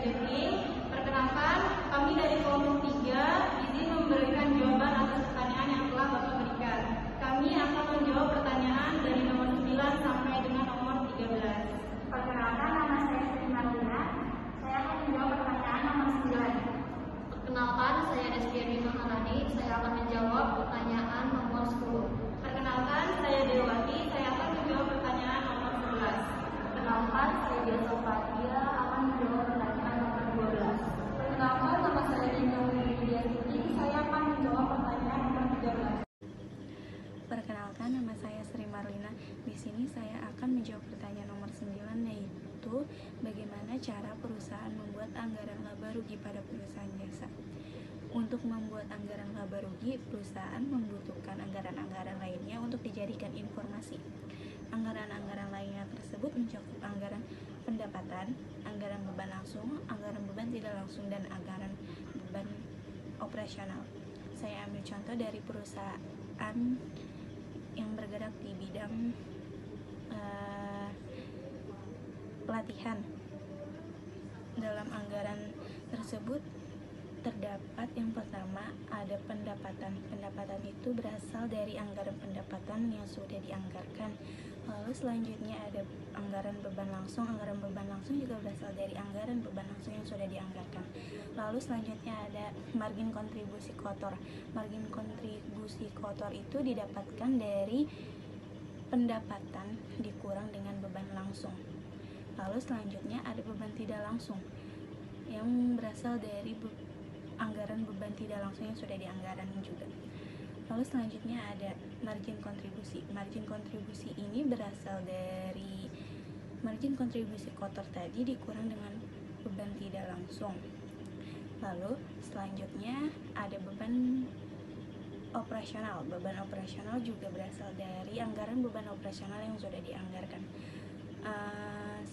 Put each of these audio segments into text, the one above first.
Jepling. Perkenalkan, kami dari kelompok 3 izin memberikan jawaban atas pertanyaan yang telah Bapak berikan. Kami akan menjawab pertanyaan dari nomor 9 sampai dengan nomor 13. Perkenalkan, nama saya Sri Marlina. Saya akan menjawab pertanyaan nomor 9. Perkenalkan, saya Destiani Maharani. Saya akan menjawab pertanyaan nomor 10. Perkenalkan, saya Dewati. Saya akan menjawab pertanyaan nomor 11. Perkenalkan, saya Jasa Fatia akan menjawab pertanyaan nomor 12. Perkenalkan, nama saya Dinda Widya Siti. Saya akan menjawab pertanyaan nomor 13. Perkenalkan, nama saya Sri Marlina. Di sini saya akan menjawab pertanyaan nomor 9, yaitu bagaimana cara perusahaan membuat anggaran laba rugi pada perusahaan jasa. Untuk membuat anggaran laba rugi, perusahaan membutuhkan anggaran-anggaran lainnya untuk dijadikan informasi. Anggaran-anggaran lainnya tersebut mencakup anggaran pendapatan, anggaran beban langsung, anggaran beban tidak langsung, dan anggaran beban operasional. Saya ambil contoh dari perusahaan yang bergerak di bidang pelatihan. Dalam anggaran tersebut terdapat yang pertama ada pendapatan. Pendapatan itu berasal dari anggaran pendapatan yang sudah dianggarkan. Lalu selanjutnya ada anggaran beban langsung. Anggaran beban langsung juga berasal dari anggaran beban langsung yang sudah dianggarkan. Lalu selanjutnya ada margin kontribusi kotor. Margin kontribusi kotor itu didapatkan dari pendapatan dikurang dengan beban langsung. Lalu selanjutnya ada beban tidak langsung yang berasal dari anggaran beban tidak langsung yang sudah dianggarkan juga. Lalu selanjutnya ada margin kontribusi. Margin kontribusi ini berasal dari margin kontribusi kotor tadi dikurang dengan beban tidak langsung. Lalu selanjutnya ada beban operasional. Beban operasional juga berasal dari anggaran beban operasional yang sudah dianggarkan.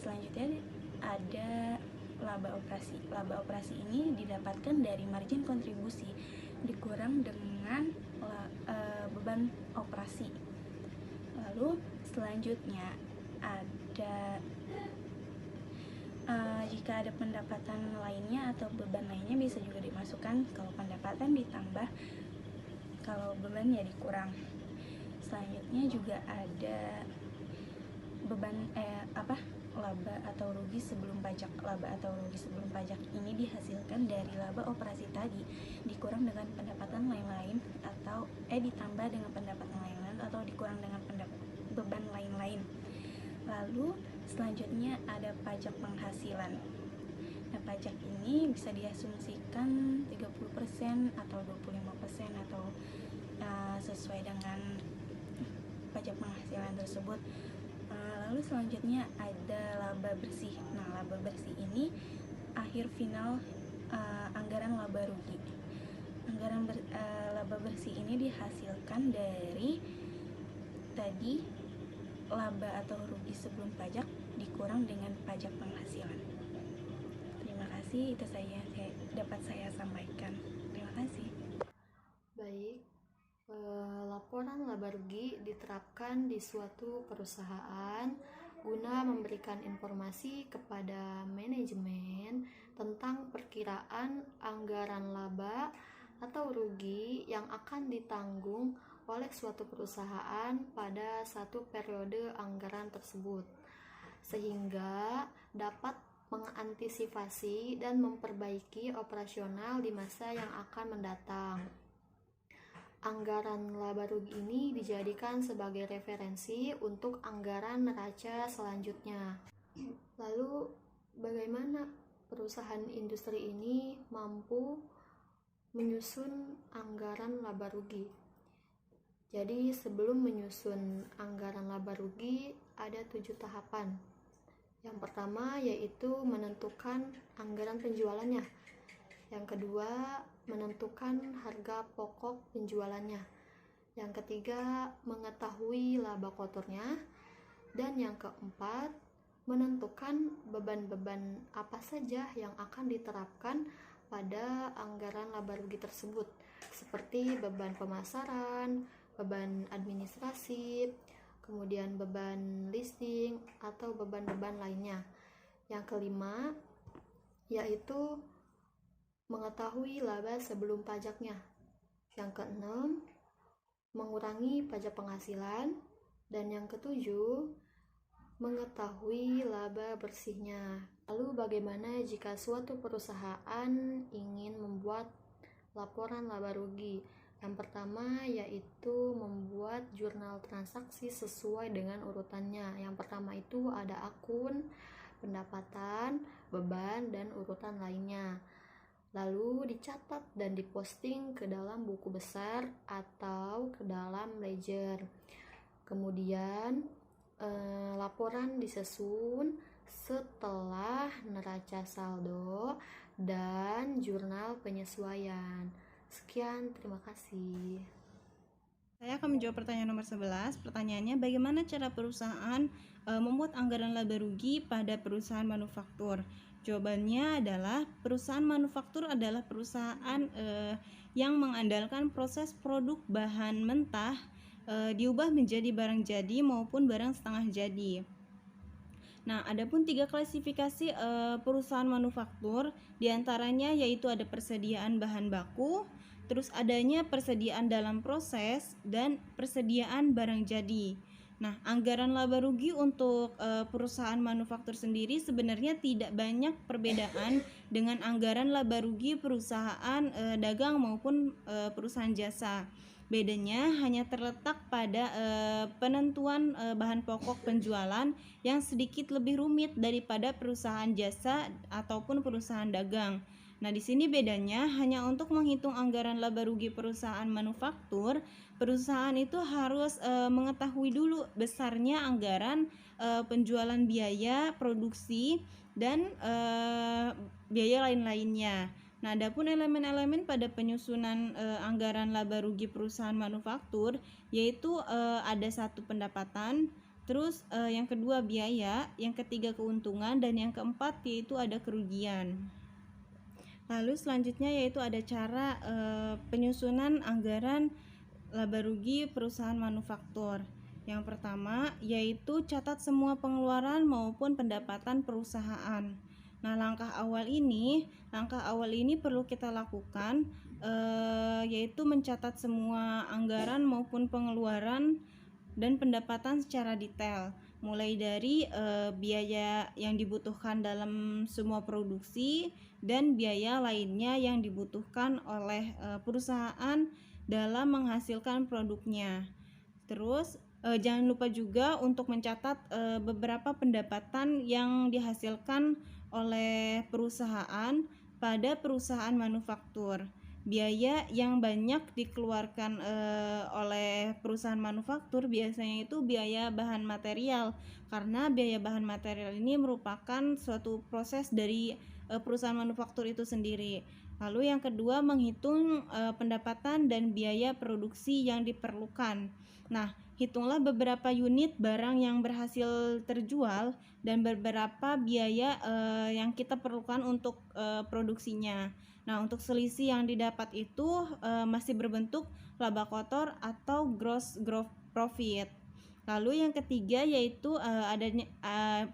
Selanjutnya ada laba operasi. Laba operasi ini didapatkan dari margin kontribusi dikurang dengan beban operasi. Lalu selanjutnya ada jika ada pendapatan lainnya atau beban lainnya bisa juga dimasukkan. Kalau pendapatan ditambah, kalau beban ya dikurang. Selanjutnya juga ada beban laba atau rugi sebelum pajak. Laba atau rugi sebelum pajak ini dihasilkan dari laba operasi tadi dikurang dengan pendapatan lain-lain atau ditambah dengan pendapatan lain-lain atau dikurang dengan beban lain-lain. Lalu selanjutnya ada pajak penghasilan. Nah, pajak ini bisa diasumsikan 30% atau 25% atau sesuai dengan pajak penghasilan tersebut. Lalu selanjutnya ada laba bersih. Nah, laba bersih ini akhir final anggaran laba rugi. Laba bersih ini dihasilkan dari tadi laba atau rugi sebelum pajak dikurang dengan pajak penghasilan. Terima kasih, itu saja yang dapat saya sampaikan. Terima kasih. Baik, laporan laba rugi diterapkan di suatu perusahaan guna memberikan informasi kepada manajemen tentang perkiraan anggaran laba atau rugi yang akan ditanggung oleh suatu perusahaan pada satu periode anggaran tersebut, sehingga dapat mengantisipasi dan memperbaiki operasional di masa yang akan mendatang. Anggaran laba rugi ini dijadikan sebagai referensi untuk anggaran neraca selanjutnya. Lalu, bagaimana perusahaan industri ini mampu menyusun anggaran laba rugi? Jadi, sebelum menyusun anggaran laba rugi, ada 7 tahapan. Yang pertama yaitu menentukan anggaran penjualannya. Yang kedua, menentukan harga pokok penjualannya. Yang ketiga, mengetahui laba kotornya. Dan yang keempat, menentukan beban-beban apa saja yang akan diterapkan pada anggaran laba rugi tersebut, seperti beban pemasaran, beban administrasi, kemudian beban listing, atau beban-beban lainnya. Yang kelima, yaitu mengetahui laba sebelum pajaknya. Yang keenam, mengurangi pajak penghasilan. Dan yang ketujuh, mengetahui laba bersihnya. Lalu bagaimana jika suatu perusahaan ingin membuat laporan laba rugi? Yang pertama yaitu membuat jurnal transaksi sesuai dengan urutannya. Yang pertama itu ada akun, pendapatan, beban, dan urutan lainnya. Lalu dicatat dan diposting ke dalam buku besar atau ke dalam ledger. Kemudian laporan disusun setelah neraca saldo dan jurnal penyesuaian. Sekian, terima kasih. Saya akan menjawab pertanyaan nomor 11. Pertanyaannya, bagaimana cara perusahaan membuat anggaran laba rugi pada perusahaan manufaktur? Jawabannya adalah perusahaan manufaktur adalah perusahaan yang mengandalkan proses produk bahan mentah diubah menjadi barang jadi maupun barang setengah jadi. Nah, adapun 3 klasifikasi perusahaan manufaktur, diantaranya yaitu ada persediaan bahan baku, terus adanya persediaan dalam proses, dan persediaan barang jadi. Nah, anggaran laba rugi untuk perusahaan manufaktur sendiri sebenarnya tidak banyak perbedaan dengan anggaran laba rugi perusahaan dagang maupun perusahaan jasa. Bedanya hanya terletak pada penentuan bahan pokok penjualan yang sedikit lebih rumit daripada perusahaan jasa ataupun perusahaan dagang. Nah, di sini bedanya hanya untuk menghitung anggaran laba rugi perusahaan manufaktur, perusahaan itu harus mengetahui dulu besarnya anggaran penjualan biaya produksi dan biaya lain-lainnya. Nah, adapun elemen-elemen pada penyusunan anggaran laba rugi perusahaan manufaktur yaitu ada 1 pendapatan, terus yang kedua biaya, yang ketiga keuntungan, dan yang keempat yaitu ada kerugian. Lalu selanjutnya yaitu ada cara penyusunan anggaran laba rugi perusahaan manufaktur. Yang pertama yaitu catat semua pengeluaran maupun pendapatan perusahaan. Nah, langkah awal ini perlu kita lakukan yaitu mencatat semua anggaran maupun pengeluaran dan pendapatan secara detail, mulai dari biaya yang dibutuhkan dalam semua produksi dan biaya lainnya yang dibutuhkan oleh perusahaan dalam menghasilkan produknya. Terus jangan lupa juga untuk mencatat beberapa pendapatan yang dihasilkan oleh perusahaan pada perusahaan manufaktur. Biaya yang banyak dikeluarkan oleh perusahaan manufaktur biasanya itu biaya bahan material, karena biaya bahan material ini merupakan suatu proses dari perusahaan manufaktur itu sendiri. Lalu yang kedua, menghitung pendapatan dan biaya produksi yang diperlukan. Nah, hitunglah beberapa unit barang yang berhasil terjual dan beberapa biaya yang kita perlukan untuk produksinya. Nah, untuk selisih yang didapat itu masih berbentuk laba kotor atau gross profit. Lalu yang ketiga yaitu adanya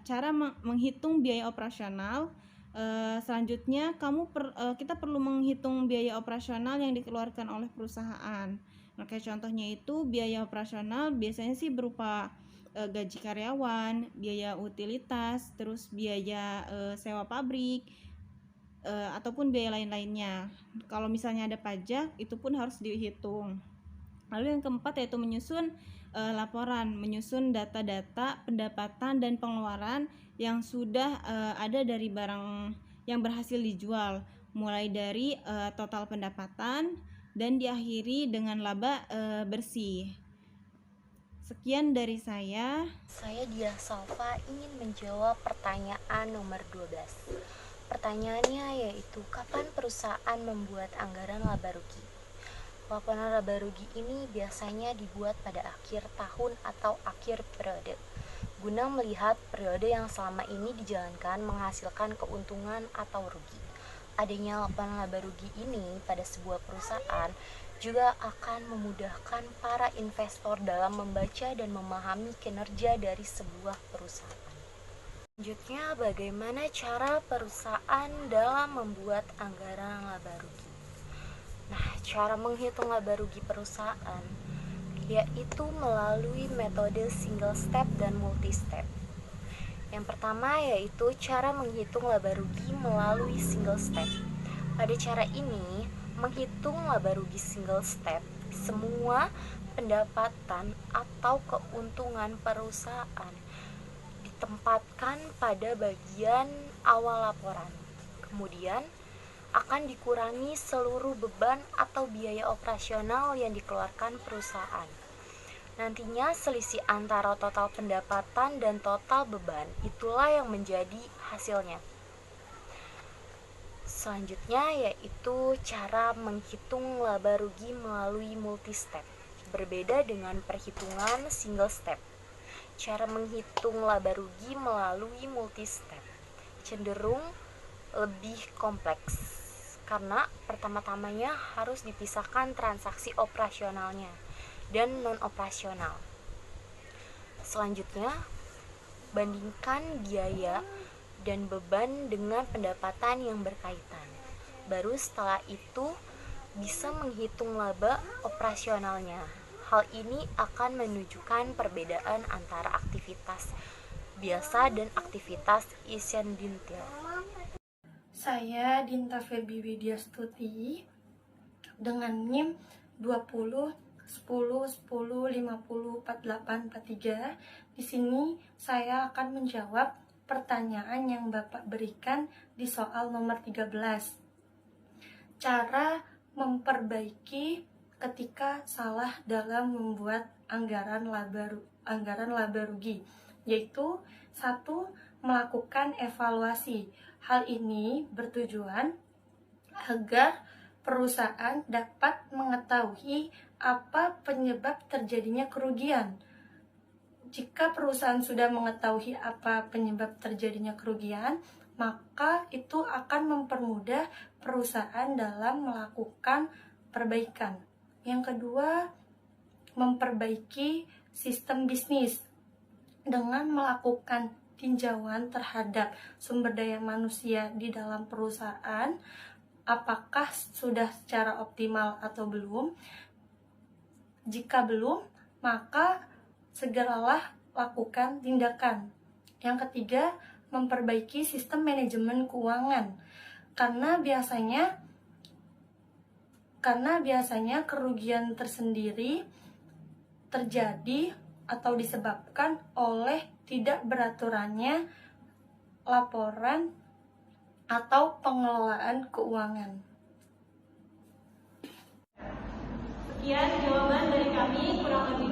cara menghitung biaya operasional. Selanjutnya kita perlu menghitung biaya operasional yang dikeluarkan oleh perusahaan. Nah, kayak contohnya itu biaya operasional biasanya sih berupa gaji karyawan, biaya utilitas, terus biaya sewa pabrik, ataupun biaya lain-lainnya. Kalau misalnya ada pajak, itu pun harus dihitung. Lalu yang keempat yaitu menyusun laporan, menyusun data-data pendapatan dan pengeluaran yang sudah ada dari barang yang berhasil dijual, mulai dari total pendapatan dan diakhiri dengan laba bersih. Sekian dari saya. Saya Diah Salva ingin menjawab pertanyaan nomor 12. Pertanyaannya yaitu, kapan perusahaan membuat anggaran laba rugi? Laporan laba rugi ini biasanya dibuat pada akhir tahun atau akhir periode, guna melihat periode yang selama ini dijalankan menghasilkan keuntungan atau rugi. Adanya laporan laba rugi ini pada sebuah perusahaan juga akan memudahkan para investor dalam membaca dan memahami kinerja dari sebuah perusahaan. Selanjutnya, bagaimana cara perusahaan dalam membuat anggaran laba rugi? Nah, cara menghitung laba rugi perusahaan yaitu melalui metode single step dan multi step. Yang pertama yaitu cara menghitung laba rugi melalui single step. Pada cara ini, menghitung laba rugi single step, semua pendapatan atau keuntungan perusahaan ditempatkan pada bagian awal laporan. Kemudian akan dikurangi seluruh beban atau biaya operasional yang dikeluarkan perusahaan. Nantinya selisih antara total pendapatan dan total beban itulah yang menjadi hasilnya. Selanjutnya yaitu cara menghitung laba rugi melalui multi step. Berbeda dengan perhitungan single step. Cara menghitung laba rugi melalui multi step cenderung lebih kompleks karena pertama-tamanya harus dipisahkan transaksi operasionalnya dan non-operasional. Selanjutnya, bandingkan biaya dan beban dengan pendapatan yang berkaitan. Baru setelah itu bisa menghitung laba operasionalnya. Hal ini akan menunjukkan perbedaan antara aktivitas biasa dan aktivitas Isyandintil. Saya Dinta Febi Widya Stuti dengan NIM 20 10 10 50 48 43. Di sini saya akan menjawab pertanyaan yang Bapak berikan di soal nomor 13. Cara memperbaiki ketika salah dalam membuat anggaran laba rugi, yaitu 1. Melakukan evaluasi. Hal ini bertujuan agar perusahaan dapat mengetahui apa penyebab terjadinya kerugian. Jika perusahaan sudah mengetahui apa penyebab terjadinya kerugian, maka itu akan mempermudah perusahaan dalam melakukan perbaikan. Yang kedua, memperbaiki sistem bisnis dengan melakukan tinjauan terhadap sumber daya manusia di dalam perusahaan, apakah sudah secara optimal atau belum. Jika belum, maka segeralah lakukan tindakan. Yang ketiga, memperbaiki sistem manajemen keuangan. Karena biasanya kerugian tersendiri terjadi atau disebabkan oleh tidak beraturannya laporan atau pengelolaan keuangan. Sekian jawaban dari kami, kurang lebih